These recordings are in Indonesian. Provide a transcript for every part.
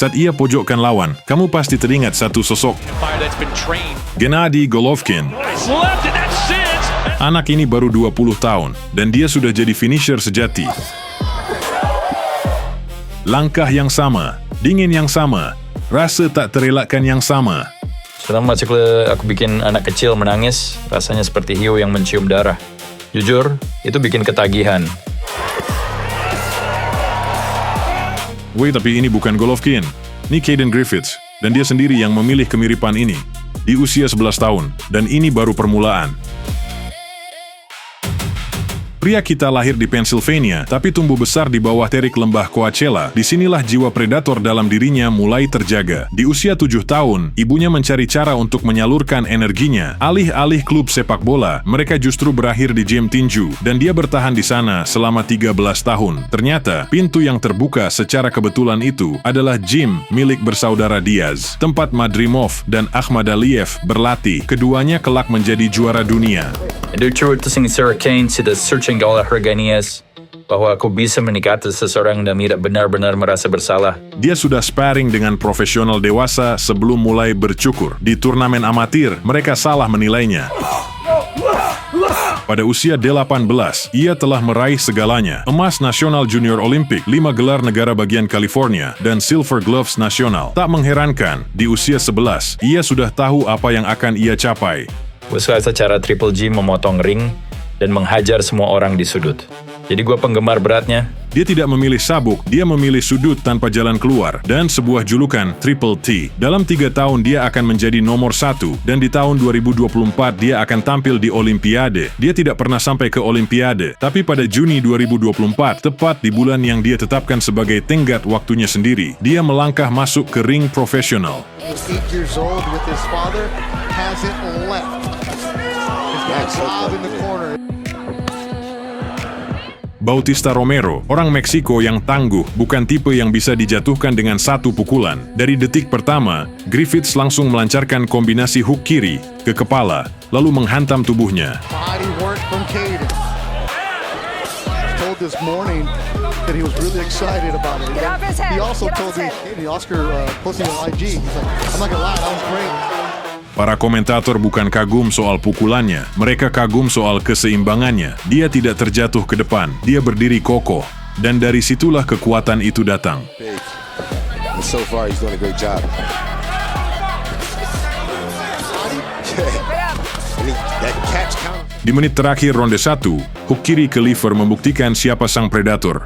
Saat ia pojokkan lawan, kamu pasti teringat satu sosok. Gennady Golovkin. Anak ini baru 20 tahun, dan dia sudah jadi finisher sejati. Langkah yang sama, dingin yang sama, rasa tak terelakkan yang sama. Selama aku bikin anak kecil menangis, rasanya seperti hiu yang mencium darah. Jujur, itu bikin ketagihan. Wait, tapi ini bukan Golovkin. Ini Caden Griffiths, dan dia sendiri yang memilih kemiripan ini. Di usia 11 tahun, dan ini baru permulaan. Pria kita lahir di Pennsylvania, tapi tumbuh besar di bawah terik lembah Coachella. Disinilah jiwa predator dalam dirinya mulai terjaga. Di usia 7 tahun, ibunya mencari cara untuk menyalurkan energinya. Alih-alih klub sepak bola, mereka justru berakhir di gym tinju, dan dia bertahan di sana selama 13 tahun. Ternyata, pintu yang terbuka secara kebetulan itu adalah gym milik bersaudara Diaz, tempat Madrimov dan Akhmadaliev berlatih. Keduanya kelak menjadi juara dunia. Itu sing Sarah Kane sudah searching oleh Herganias bahwa aku bisa menikati seseorang dan tidak benar-benar merasa bersalah. Dia sudah sparring dengan profesional dewasa sebelum mulai bercukur. Di turnamen amatir, mereka salah menilainya. Pada usia 18, ia telah meraih segalanya. Emas nasional junior Olimpik, 5 gelar negara bagian California, dan Silver Gloves nasional. Tak mengherankan, di usia 11, ia sudah tahu apa yang akan ia capai. Gue suka cara Triple G memotong ring dan menghajar semua orang di sudut. Jadi gue penggemar beratnya. Dia tidak memilih sabuk, dia memilih sudut tanpa jalan keluar, dan sebuah julukan Triple T. Dalam 3 tahun dia akan menjadi nomor 1, dan di tahun 2024 dia akan tampil di Olimpiade. Dia tidak pernah sampai ke Olimpiade, tapi pada Juni 2024, tepat di bulan yang dia tetapkan sebagai tenggat waktunya sendiri, dia melangkah masuk ke ring profesional. Bautista Romero, orang Meksiko yang tangguh, bukan tipe yang bisa dijatuhkan dengan satu pukulan. Dari detik pertama, Griffiths langsung melancarkan kombinasi hook kiri ke kepala, lalu menghantam tubuhnya. Para komentator bukan kagum soal pukulannya, mereka kagum soal keseimbangannya. Dia tidak terjatuh ke depan, dia berdiri kokoh, dan dari situlah kekuatan itu datang. Di menit terakhir ronde 1, hook kiri ke liver membuktikan siapa sang predator.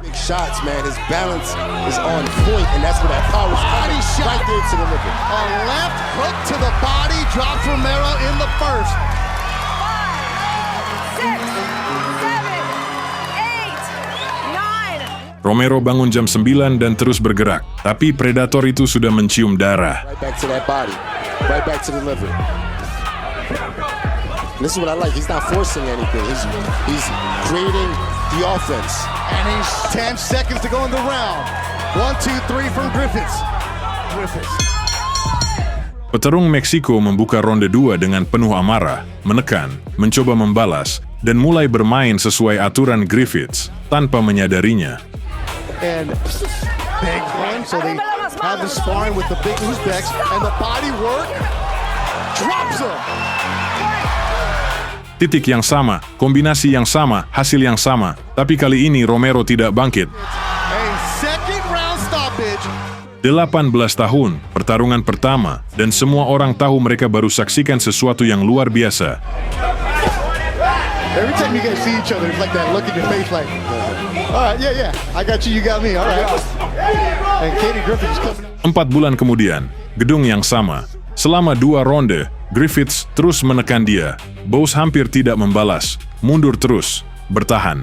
Romero bangun jam 9 dan terus bergerak, tapi predator itu sudah mencium darah. This is what I like. He's not forcing anything. He's creating the offense. And he's 10 seconds to go in the round. 1, 2, 3 from Griffiths. Petarung Meksiko membuka ronde 2 dengan penuh amarah, menekan, mencoba membalas, dan mulai bermain sesuai aturan Griffiths tanpa menyadarinya. And big one, so they have the sparring with the big Uzbeks, and the body work drops him. Titik yang sama, kombinasi yang sama, hasil yang sama. Tapi kali ini Romero tidak bangkit. 18 tahun, pertarungan pertama, dan semua orang tahu mereka baru saksikan sesuatu yang luar biasa. Every time you guys see each other, it's like that look in your face like, all right, yeah, I got you got me, all right. And Katie Griffith is coming. 4 bulan kemudian, gedung yang sama. Selama 2 ronde, Griffiths terus menekan dia. Bowes hampir tidak membalas, mundur terus, bertahan.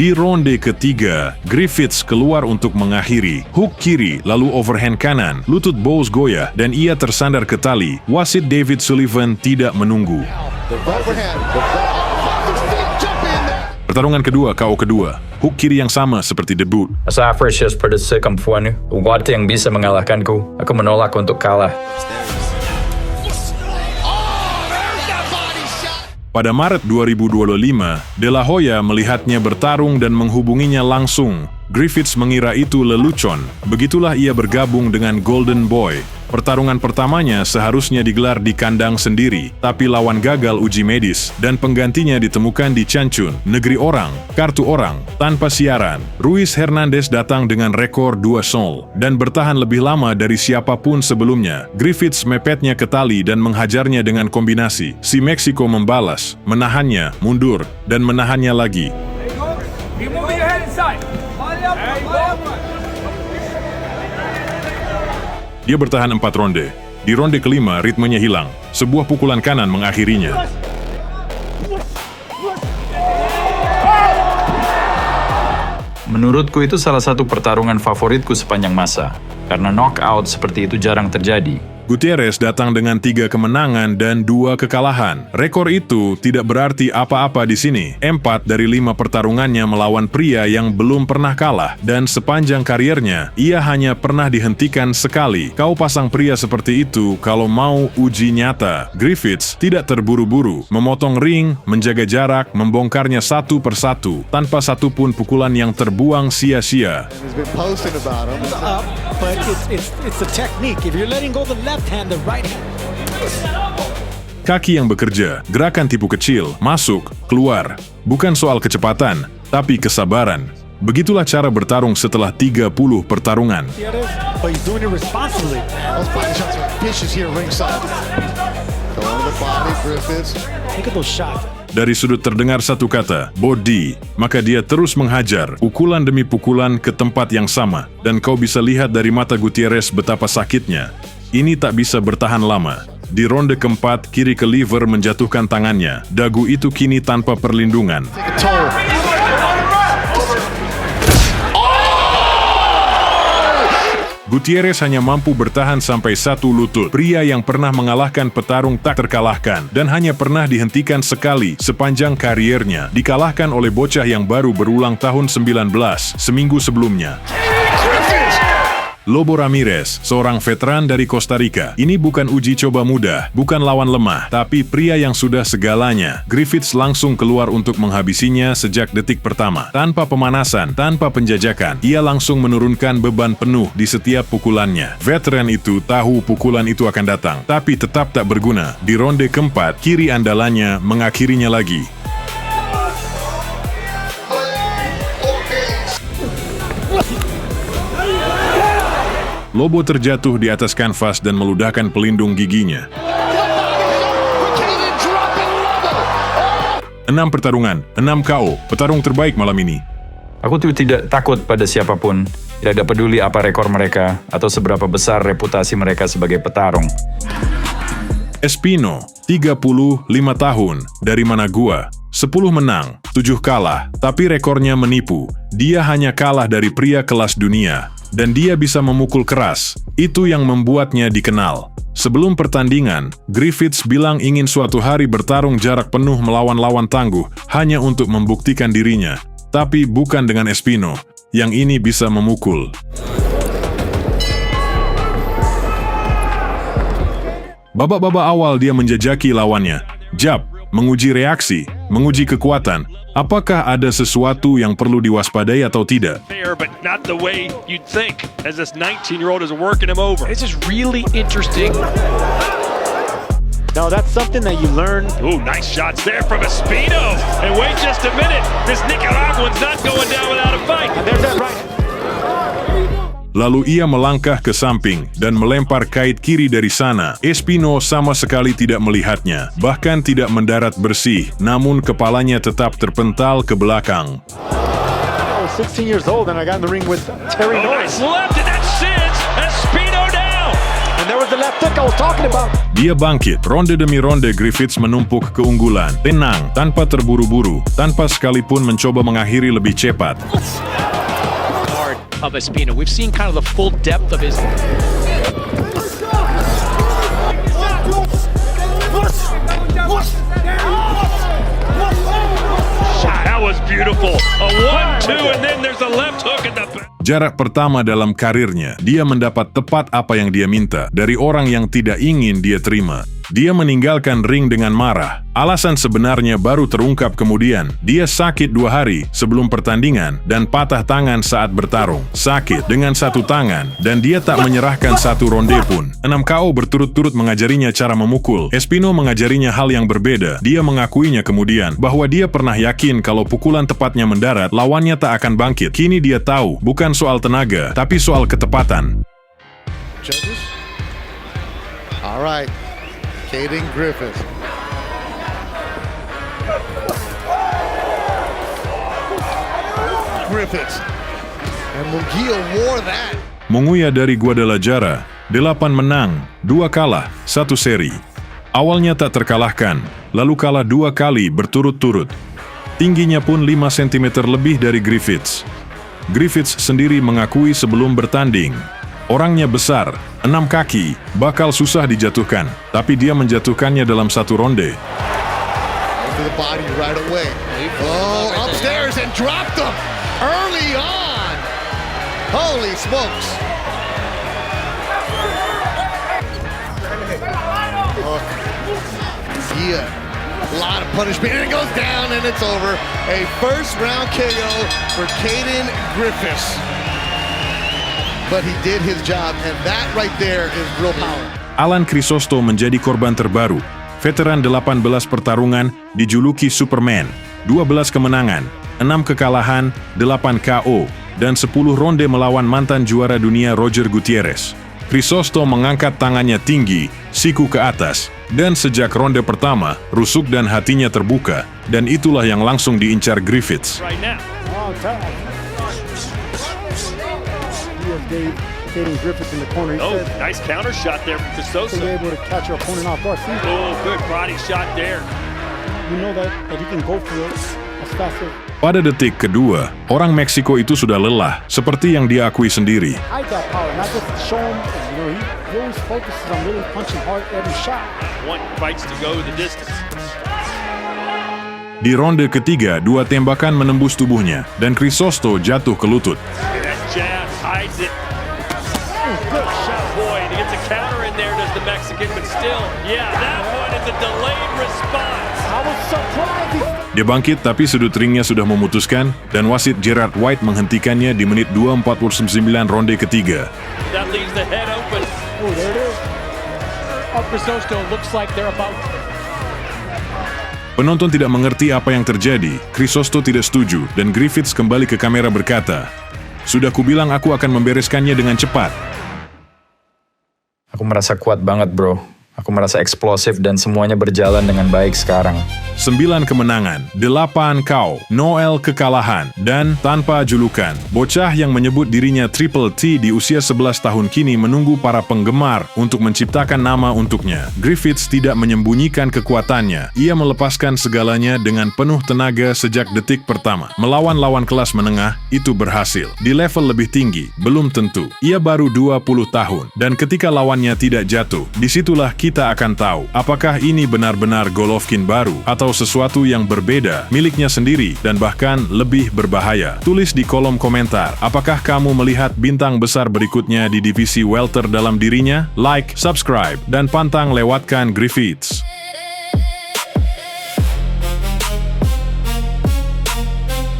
Di ronde ketiga, Griffiths keluar untuk mengakhiri. Hook kiri, lalu overhand kanan, lutut Bowes goyah, dan ia tersandar ke tali. Wasit David Sullivan tidak menunggu. Pertarungan kedua, KO kedua. Hook kiri yang sama seperti debut. Asa Precious pada sekampuan Wate yang bisa mengalahkanku. Aku menolak untuk kalah. Pada Maret 2025, De La Hoya melihatnya bertarung dan menghubunginya langsung. Griffiths mengira itu lelucon. Begitulah ia bergabung dengan Golden Boy. Pertarungan pertamanya seharusnya digelar di kandang sendiri, tapi lawan gagal uji medis, dan penggantinya ditemukan di Changchun, negeri orang, kartu orang, tanpa siaran. Ruiz Hernandez datang dengan rekor 2-0, dan bertahan lebih lama dari siapapun sebelumnya. Griffiths mepetnya ke tali dan menghajarnya dengan kombinasi. Si Meksiko membalas, menahannya, mundur, dan menahannya lagi. Dia bertahan 4 ronde. Di ronde kelima, ritmenya hilang. Sebuah pukulan kanan mengakhirinya. Menurutku itu salah satu pertarungan favoritku sepanjang masa. Karena knockout seperti itu jarang terjadi. Gutierrez datang dengan 3 kemenangan dan 2 kekalahan. Rekor itu tidak berarti apa-apa di sini. 4 dari 5 pertarungannya melawan pria yang belum pernah kalah. Dan sepanjang kariernya, ia hanya pernah dihentikan sekali. Kau pasang pria seperti itu kalau mau uji nyata. Griffiths tidak terburu-buru, memotong ring, menjaga jarak, membongkarnya satu persatu, tanpa satupun pukulan yang terbuang sia-sia. He's been posting about him. Up, but it's the technique. If you're letting go the left hand, the right hand. Kaki yang bekerja, gerakan tipu kecil, masuk, keluar. Bukan soal kecepatan, tapi kesabaran. Begitulah cara bertarung setelah 30 pertarungan. But he's doing it responsibly. Those body shots are vicious here ringside. Going to the body, Griffiths. Look at those shots. Dari sudut terdengar satu kata, body, maka dia terus menghajar, pukulan demi pukulan ke tempat yang sama. Dan kau bisa lihat dari mata Gutierrez betapa sakitnya. Ini tak bisa bertahan lama. Di ronde keempat, kiri ke liver menjatuhkan tangannya. Dagu itu kini tanpa perlindungan. Take a toll. Gutierrez hanya mampu bertahan sampai 1 lutut. Pria yang pernah mengalahkan petarung tak terkalahkan dan hanya pernah dihentikan sekali sepanjang kariernya. Dikalahkan oleh bocah yang baru berulang tahun 19, seminggu sebelumnya. Lobo Ramirez, seorang veteran dari Costa Rica. Ini bukan uji coba mudah, bukan lawan lemah, tapi pria yang sudah segalanya. Griffiths langsung keluar untuk menghabisinya sejak detik pertama. Tanpa pemanasan, tanpa penjajakan, ia langsung menurunkan beban penuh di setiap pukulannya. Veteran itu tahu pukulan itu akan datang, tapi tetap tak berguna. Di ronde keempat, kiri andalannya mengakhirinya lagi. Lobo terjatuh di atas kanvas dan meludahkan pelindung giginya. 6 pertarungan, 6 KO, petarung terbaik malam ini. Aku tuh tidak takut pada siapapun. Tidak peduli apa rekor mereka atau seberapa besar reputasi mereka sebagai petarung. Espino, 35 tahun, dari Managua. 10 menang, 7 kalah, tapi rekornya menipu. Dia hanya kalah dari pria kelas dunia. Dan dia bisa memukul keras. Itu yang membuatnya dikenal. Sebelum pertandingan, Griffiths bilang ingin suatu hari bertarung jarak penuh melawan lawan tangguh, hanya untuk membuktikan dirinya. Tapi bukan dengan Espino, yang ini bisa memukul. Babak-babak awal dia menjajaki lawannya. Jab, menguji reaksi, menguji kekuatan. Apakah ada sesuatu yang perlu diwaspadai atau tidak? But not the way you'd think as this 19-year-old is working him over. This is really interesting. Now that's something that you learn. Ooh, nice shots there from Espino. And wait just a minute. This Nicaraguan's not going down without a fight. And there's that right. Lalu ia melangkah ke samping dan melempar kait kiri dari sana. Espino sama sekali tidak melihatnya, bahkan tidak mendarat bersih, namun kepalanya tetap terpental ke belakang. I was 16 years old and I got in the ring with Terry Nice Norris. left, and that sends Espino down. And there was the left hook I was talking about. Dia bangkit, ronde demi ronde Griffiths menumpuk keunggulan. Tenang, tanpa terburu-buru, tanpa sekalipun mencoba mengakhiri lebih cepat. Of Espino. We've seen kind of the full depth of his... That was beautiful. A 1-2, and then there's a left hook at the back. Jarak pertama dalam karirnya, dia mendapat tepat apa yang dia minta dari orang yang tidak ingin dia terima. Dia meninggalkan ring dengan marah. Alasan sebenarnya baru terungkap kemudian. Dia sakit 2 hari sebelum pertandingan dan patah tangan saat bertarung. Sakit dengan 1 tangan dan dia tak menyerahkan 1 ronde pun. 6 KO berturut-turut mengajarinya cara memukul. Espino mengajarinya hal yang berbeda. Dia mengakuinya kemudian bahwa dia pernah yakin kalau pukulan tepatnya mendarat, lawannya tak akan bangkit. Kini dia tahu, bukan soal tenaga, tapi soal ketepatan. Judges? All right. Caden Griffith. Griffiths. And Munguia wore that. Munguia dari Guadalajara, 8 menang, 2 kalah, 1 seri. Awalnya tak terkalahkan, lalu kalah 2 kali berturut-turut. Tingginya pun 5 cm lebih dari Griffiths. Griffiths sendiri mengakui sebelum bertanding, orangnya besar, 6 kaki, bakal susah dijatuhkan, tapi dia menjatuhkannya dalam 1 ronde. To the body right away. Oh, upstairs and dropped him early on. Holy smokes. Oh, yeah. A lot of punishment. And it goes down and it's over. A first round KO for Caden Griffiths. But he did his job, and that right there is real power. Alan Crisosto menjadi korban terbaru. Veteran 18 pertarungan, dijuluki Superman. 12 kemenangan, 6 kekalahan, 8 KO, dan 10 ronde melawan mantan juara dunia Roger Gutierrez. Crisosto mengangkat tangannya tinggi, siku ke atas, dan sejak ronde pertama, rusuk dan hatinya terbuka, dan itulah yang langsung diincar Griffiths. Right now. Caden Griffiths in the corner. He Oh, said, nice counter shot there from to be Crisosto. able to catch your opponent off guard. See, Oh, good body shot there. you know that he can go for it as fast as Pada detik kedua, orang Meksiko itu sudah lelah, seperti yang dia akui sendiri. hide that power, not just show him. You know, he always focuses on really punching hard every shot. One fights to go the distance. Di ronde ketiga, 2 tembakan menembus tubuhnya, dan Crisosto jatuh ke lutut. That jab hides it. Good shot, boy. And he gets a counter in there, does the Mexican, but still, yeah, that one is a delayed response. I was surprised. Dia bangkit tapi sudut ringnya sudah memutuskan, dan wasit Gerard White menghentikannya di menit 2:49 ronde ketiga. That leaves the head open. Oh, there it is. Crisosto looks like they're about. Penonton tidak mengerti apa yang terjadi, Crisosto tidak setuju, dan Griffiths kembali ke kamera berkata, "Sudah kubilang aku akan membereskannya dengan cepat." Aku merasa kuat banget, bro. Aku merasa eksplosif dan semuanya berjalan dengan baik sekarang. 9 kemenangan, 8 KO, 0 kekalahan, dan tanpa julukan. Bocah yang menyebut dirinya Triple T di usia 11 tahun kini menunggu para penggemar untuk menciptakan nama untuknya. Griffiths tidak menyembunyikan kekuatannya. Ia melepaskan segalanya dengan penuh tenaga sejak detik pertama. Melawan lawan kelas menengah, itu berhasil. Di level lebih tinggi, belum tentu. Ia baru 20 tahun, dan ketika lawannya tidak jatuh, disitulah kita akan tahu apakah ini benar-benar Golovkin baru atau sesuatu yang berbeda, miliknya sendiri, dan bahkan lebih berbahaya. Tulis di kolom komentar, apakah kamu melihat bintang besar berikutnya di divisi welter dalam dirinya? Like, subscribe, dan pantang lewatkan Griffiths.